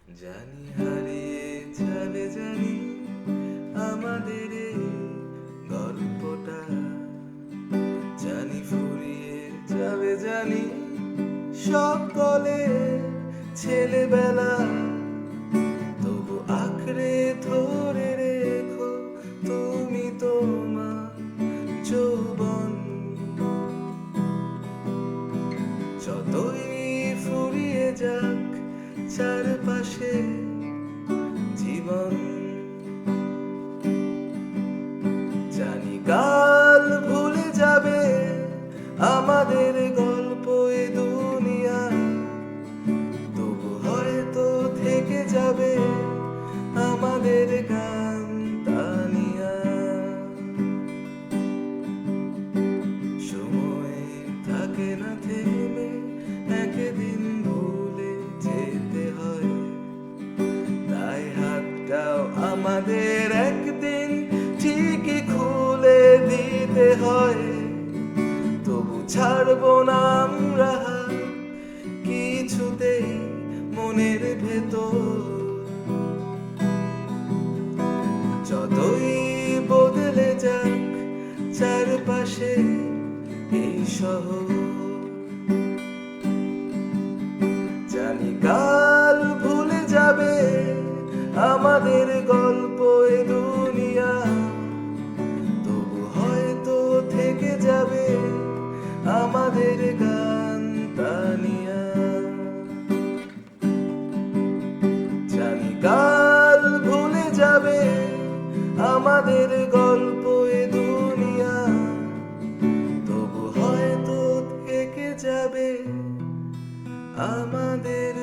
জানি হারিয়ে যাবে, জানি আমাদের এই গল্পটা, জানি ফুরিয়ে যাবে, জানি সকলে ছেলেবেলা। তবু আঁকড়ে ধরে রেখো তুমি তোমার যৌবন। যতই ফুরিয়ে যাক চারপাশে জীবন, জানি কাল ভুলে যাবে আমাদের গল্প এ দুনিয়া। তবু হয়তো থেকে যাবে আমাদের গান তানিয়া। সময় থাকে না থেমে, একদিন ভুলে যেতে হয়। তাই হাতটাও আমাদের একদিন ঠিকই খুলে দিতে হয়। তবু ছাড়বো না আমরা হাত কিছুতেই মনের ভেতর। যতই বদলে যাক চারপাশে এই শহর, জানি কাল ভুলে যাবে আমাদের গল্প এ দুনিয়া। তবু হয়তো থেকে যাবে আমাদের গান তানিয়া। জানি কাল ভুলে যাবে আমাদের গল্প এ দুনিয়া। তবু হয়তো থেকে যাবে আমাদের